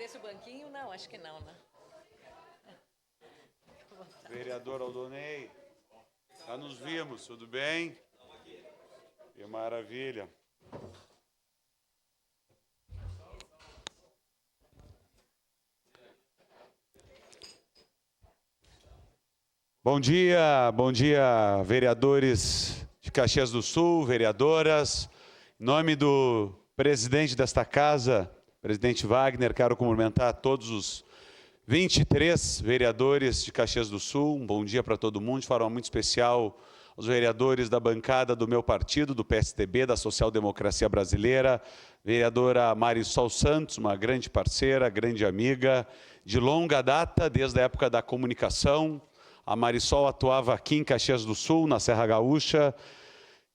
esse o banquinho? Não, acho que não, né? Vereador Aldonei, já nos vimos, tudo bem? Que maravilha. Bom dia, vereadores de Caxias do Sul, vereadoras. Em nome do presidente desta casa, presidente Wagner, quero cumprimentar todos os 23 vereadores de Caxias do Sul. Um bom dia para todo mundo, de forma muito especial aos vereadores da bancada do meu partido, do PSDB, da Social Democracia Brasileira, vereadora Marisol Santos, uma grande parceira, grande amiga, de longa data, desde a época da comunicação. A Marisol atuava aqui em Caxias do Sul, na Serra Gaúcha,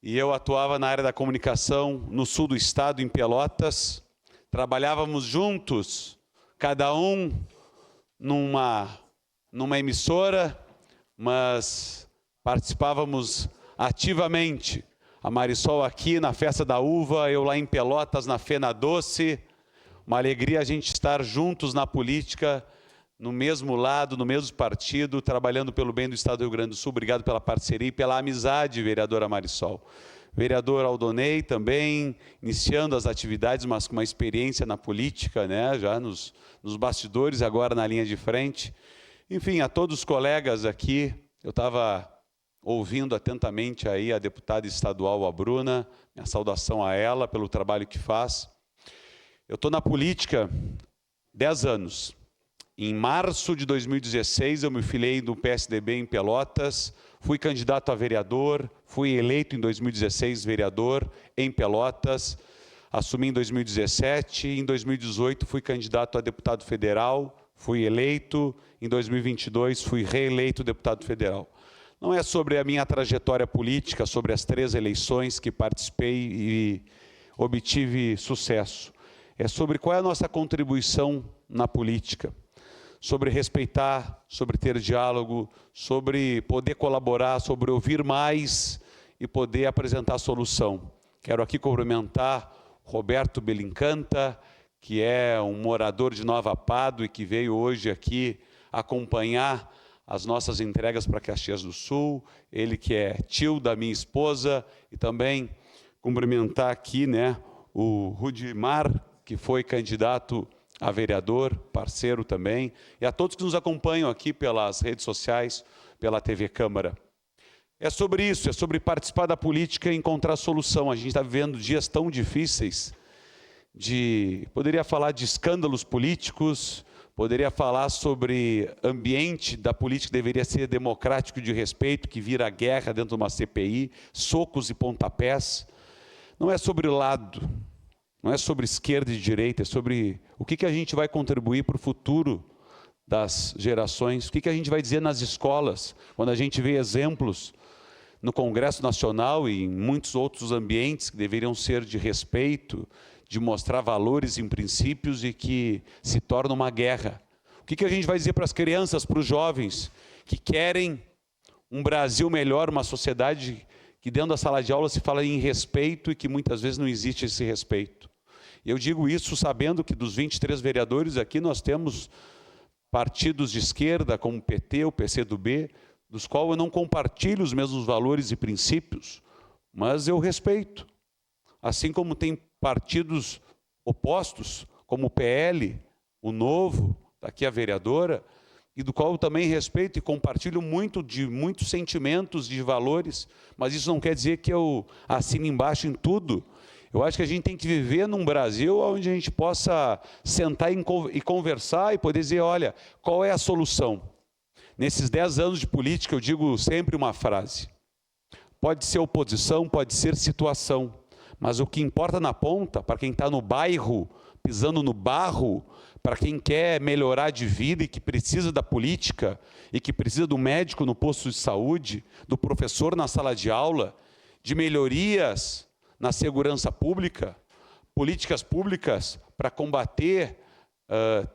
e eu atuava na área da comunicação no sul do estado, em Pelotas. Trabalhávamos juntos, cada um numa emissora, mas participávamos ativamente. A Marisol aqui na Festa da Uva, eu lá em Pelotas, na Fena Doce. Uma alegria a gente estar juntos na política, no mesmo lado, no mesmo partido, trabalhando pelo bem do Estado do Rio Grande do Sul. Obrigado pela parceria e pela amizade, vereadora Marisol. Vereador Aldonei também, iniciando as atividades, mas com uma experiência na política, né, já nos bastidores, agora na linha de frente. Enfim, a todos os colegas aqui, eu estava ouvindo atentamente aí a deputada estadual, a Bruna, minha saudação a ela pelo trabalho que faz. Eu estou na política 10 anos. Em março de 2016, eu me filiei do PSDB em Pelotas, fui candidato a vereador, fui eleito em 2016 vereador em Pelotas, assumi em 2017, em 2018 fui candidato a deputado federal, fui eleito, em 2022 fui reeleito deputado federal. Não é sobre a minha trajetória política, sobre as 3 eleições que participei e obtive sucesso. É sobre qual é a nossa contribuição na política. Sobre respeitar, sobre ter diálogo, sobre poder colaborar, sobre ouvir mais e poder apresentar solução. Quero aqui cumprimentar Roberto Belincanta, que é um morador de Nova Pado e que veio hoje aqui acompanhar as nossas entregas para Caxias do Sul, ele que é tio da minha esposa, e também cumprimentar aqui, né, o Rudimar, que foi candidato a vereador, parceiro também, e a todos que nos acompanham aqui pelas redes sociais, pela TV Câmara. É sobre isso, é sobre participar da política e encontrar solução. A gente está vivendo dias tão difíceis, poderia falar de escândalos políticos, poderia falar sobre ambiente da política que deveria ser democrático, de respeito, que vira guerra dentro de uma CPI, socos e pontapés. Não é sobre o lado, não é sobre esquerda e direita, é sobre o que a gente vai contribuir para o futuro das gerações, o que a gente vai dizer nas escolas, quando a gente vê exemplos no Congresso Nacional e em muitos outros ambientes que deveriam ser de respeito, de mostrar valores e princípios e que se torna uma guerra. O que a gente vai dizer para as crianças, para os jovens que querem um Brasil melhor, uma sociedade que dentro da sala de aula se fala em respeito e que muitas vezes não existe esse respeito. Eu digo isso sabendo que dos 23 vereadores aqui nós temos partidos de esquerda, como o PT, o PCdoB, dos quais eu não compartilho os mesmos valores e princípios, mas eu respeito. Assim como tem partidos opostos, como o PL, o Novo, aqui a vereadora, e do qual eu também respeito e compartilho muitos sentimentos, de valores, mas isso não quer dizer que eu assino embaixo em tudo. Eu acho que a gente tem que viver num Brasil onde a gente possa sentar e conversar e poder dizer, olha, qual é a solução? Nesses 10 anos de política, eu digo sempre uma frase. Pode ser oposição, pode ser situação, mas o que importa na ponta, para quem está no bairro, pisando no barro, para quem quer melhorar de vida e que precisa da política, e que precisa do médico no posto de saúde, do professor na sala de aula, de melhorias na segurança pública, políticas públicas para combater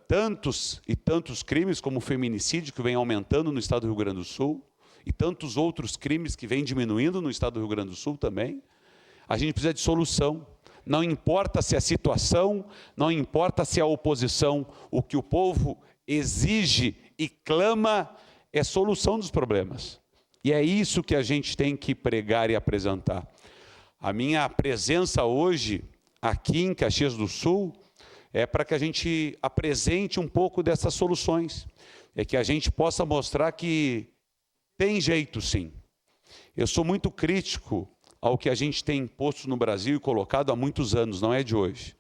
tantos e tantos crimes como o feminicídio, que vem aumentando no estado do Rio Grande do Sul, e tantos outros crimes que vêm diminuindo no estado do Rio Grande do Sul também. A gente precisa de solução. não importa se a situação, não importa se a oposição, o que o povo exige e clama é solução dos problemas. E é isso que a gente tem que pregar e apresentar. A minha presença hoje, aqui em Caxias do Sul, é para que a gente apresente um pouco dessas soluções. É que a gente possa mostrar que tem jeito, sim. Eu sou muito crítico ao que a gente tem imposto no Brasil e colocado há muitos anos, não é de hoje.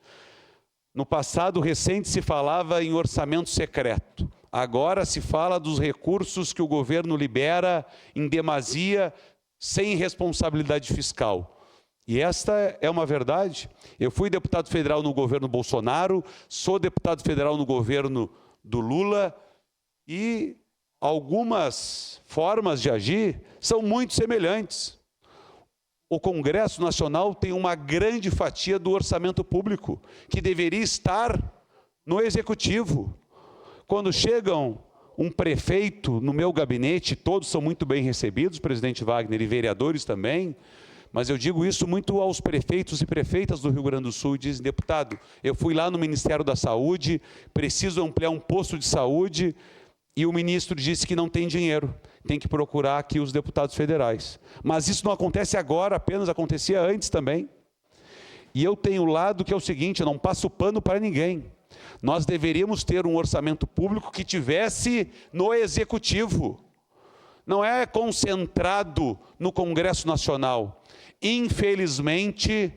No passado recente se falava em orçamento secreto. Agora se fala dos recursos que o governo libera em demasia, sem responsabilidade fiscal. E esta é uma verdade. Eu fui deputado federal no governo Bolsonaro, sou deputado federal no governo do Lula, e algumas formas de agir são muito semelhantes. O Congresso Nacional tem uma grande fatia do orçamento público, que deveria estar no Executivo. Quando chegam um prefeito no meu gabinete, todos são muito bem recebidos, presidente Wagner, e vereadores também, mas eu digo isso muito aos prefeitos e prefeitas do Rio Grande do Sul, e dizem: deputado, eu fui lá no Ministério da Saúde, preciso ampliar um posto de saúde, e o ministro disse que não tem dinheiro, tem que procurar aqui os deputados federais. Mas isso não acontece agora, apenas acontecia antes também. E eu tenho o lado que é o seguinte: eu não passo pano para ninguém. Nós deveríamos ter um orçamento público que tivesse no Executivo. Não é concentrado no Congresso Nacional. Infelizmente,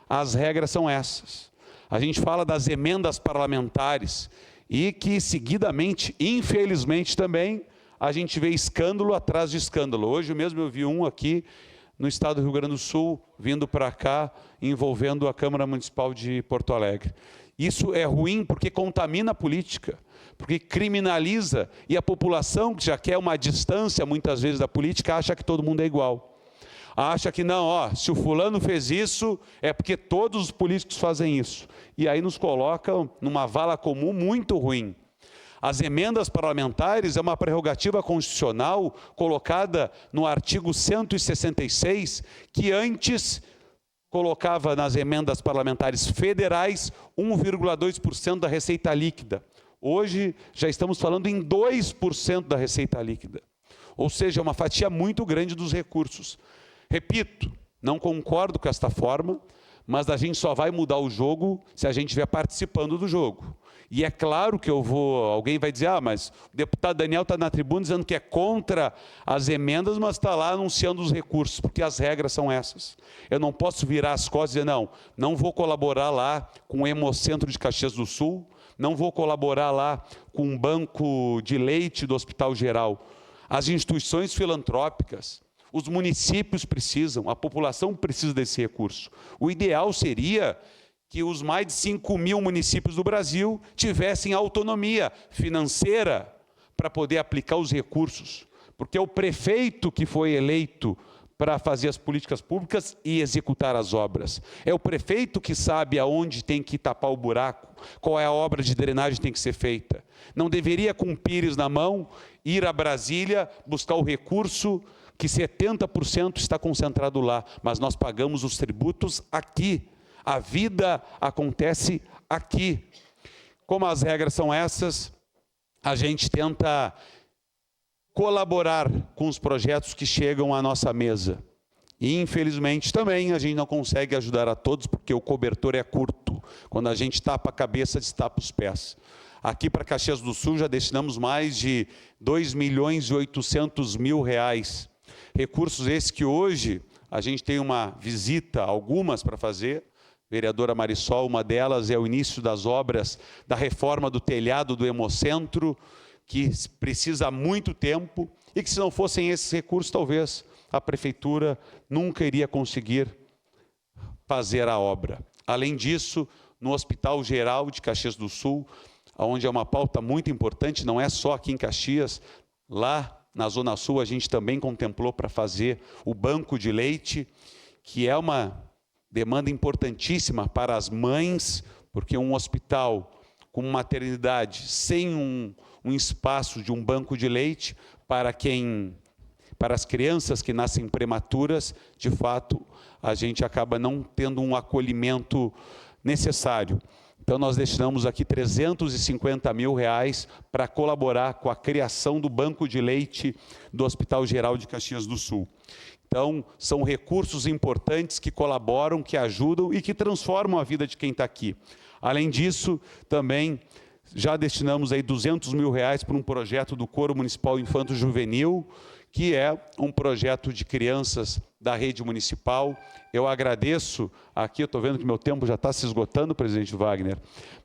as regras são essas. A gente fala das emendas parlamentares e que, seguidamente, infelizmente também, a gente vê escândalo atrás de escândalo. Hoje mesmo eu vi um aqui no estado do Rio Grande do Sul, vindo para cá, envolvendo a Câmara Municipal de Porto Alegre. Isso é ruim porque contamina a política, porque criminaliza, e a população, que já quer uma distância muitas vezes da política, acha que todo mundo é igual. Acha que não, se o fulano fez isso, é porque todos os políticos fazem isso. E aí nos colocam numa vala comum muito ruim. As emendas parlamentares é uma prerrogativa constitucional colocada no artigo 166, que antes colocava nas emendas parlamentares federais 1,2% da receita líquida. Hoje já estamos falando em 2% da receita líquida. Ou seja, é uma fatia muito grande dos recursos. Repito, não concordo com esta forma, mas a gente só vai mudar o jogo se a gente estiver participando do jogo. E é claro que alguém vai dizer: mas o deputado Daniel está na tribuna dizendo que é contra as emendas, mas está lá anunciando os recursos, porque as regras são essas. Eu não posso virar as costas e dizer: não vou colaborar lá com o Hemocentro de Caxias do Sul, não vou colaborar lá com um banco de leite do Hospital Geral. As instituições filantrópicas, os municípios precisam, a população precisa desse recurso. O ideal seria que os mais de 5.000 municípios do Brasil tivessem autonomia financeira para poder aplicar os recursos, porque é o prefeito que foi eleito para fazer as políticas públicas e executar as obras. É o prefeito que sabe aonde tem que tapar o buraco, qual é a obra de drenagem que tem que ser feita. Não deveria, com pires na mão, ir a Brasília buscar o recurso, que 70% está concentrado lá, mas nós pagamos os tributos aqui. A vida acontece aqui. Como as regras são essas, a gente tenta colaborar com os projetos que chegam à nossa mesa. E, infelizmente, também a gente não consegue ajudar a todos, porque o cobertor é curto. Quando a gente tapa a cabeça, destapa os pés. Aqui para Caxias do Sul já destinamos mais de R$2.800.000. Recursos esses que hoje a gente tem uma visita, algumas para fazer. Vereadora Marisol, uma delas é o início das obras da reforma do telhado do Hemocentro, que precisa há muito tempo, e que se não fossem esses recursos, talvez a prefeitura nunca iria conseguir fazer a obra. Além disso, no Hospital Geral de Caxias do Sul, onde é uma pauta muito importante, não é só aqui em Caxias, lá na Zona Sul a gente também contemplou para fazer o banco de leite, que é uma demanda importantíssima para as mães, porque um hospital com maternidade sem um espaço de um banco de leite para para as crianças que nascem prematuras, de fato, a gente acaba não tendo um acolhimento necessário. Então, nós destinamos aqui R$350 mil para colaborar com a criação do banco de leite do Hospital Geral de Caxias do Sul. Então, são recursos importantes que colaboram, que ajudam e que transformam a vida de quem está aqui. Além disso, também já destinamos aí R$200 mil para um projeto do Coro Municipal Infanto Juvenil, que é um projeto de crianças da rede municipal. Eu agradeço, aqui eu estou vendo que meu tempo já está se esgotando, presidente Wagner,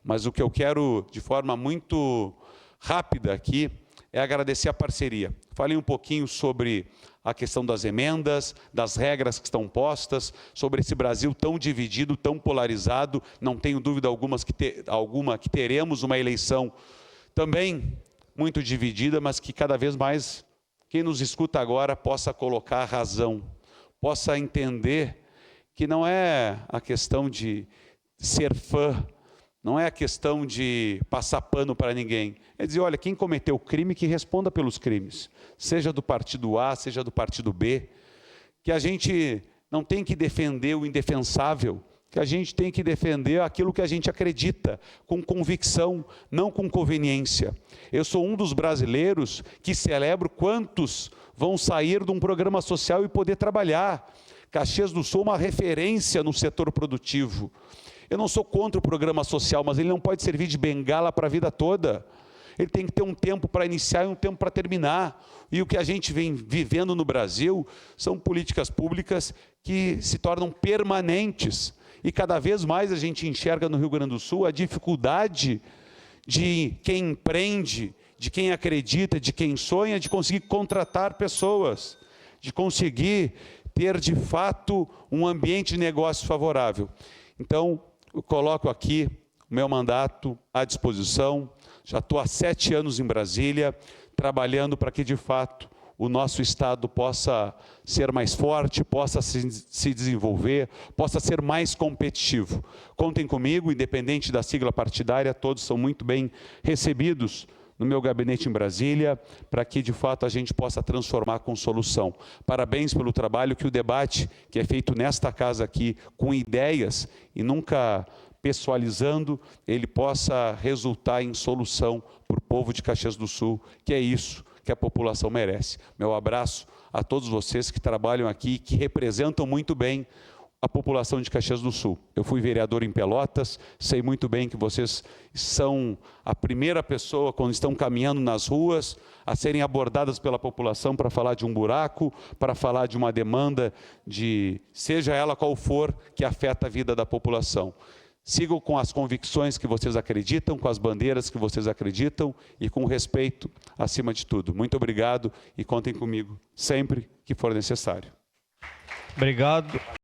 mas o que eu quero, de forma muito rápida aqui, é agradecer a parceria. Falei um pouquinho sobre a questão das emendas, das regras que estão postas, sobre esse Brasil tão dividido, tão polarizado. Não tenho dúvida alguma que teremos uma eleição também muito dividida, mas que cada vez mais quem nos escuta agora possa colocar a razão, possa entender que não é a questão de ser fã, não é a questão de passar pano para ninguém. É dizer, olha, quem cometeu crime, que responda pelos crimes, seja do partido A, seja do partido B, que a gente não tem que defender o indefensável, que a gente tem que defender aquilo que a gente acredita, com convicção, não com conveniência. Eu sou um dos brasileiros que celebro quantos vão sair de um programa social e poder trabalhar. Caxias do Sul é uma referência no setor produtivo. Eu não sou contra o programa social, mas ele não pode servir de bengala para a vida toda. Ele tem que ter um tempo para iniciar e um tempo para terminar. E o que a gente vem vivendo no Brasil são políticas públicas que se tornam permanentes. E cada vez mais a gente enxerga no Rio Grande do Sul a dificuldade de quem empreende, de quem acredita, de quem sonha, de conseguir contratar pessoas, de conseguir ter, de fato, um ambiente de negócio favorável. Então, eu coloco aqui o meu mandato à disposição. Já estou há 7 anos em Brasília, trabalhando para que, de fato, o nosso Estado possa ser mais forte, possa se desenvolver, possa ser mais competitivo. Contem comigo, independente da sigla partidária, todos são muito bem recebidos no meu gabinete em Brasília, para que, de fato, a gente possa transformar com solução. Parabéns pelo trabalho, que o debate que é feito nesta casa aqui, com ideias e nunca pessoalizando, ele possa resultar em solução para o povo de Caxias do Sul, que é isso que a população merece. Meu abraço a todos vocês que trabalham aqui, que representam muito bem a população de Caxias do Sul. Eu fui vereador em Pelotas, sei muito bem que vocês são a primeira pessoa, quando estão caminhando nas ruas, a serem abordadas pela população para falar de um buraco, para falar de uma demanda, seja ela qual for, que afeta a vida da população. Sigam com as convicções que vocês acreditam, com as bandeiras que vocês acreditam e com respeito acima de tudo. Muito obrigado e contem comigo sempre que for necessário. Obrigado.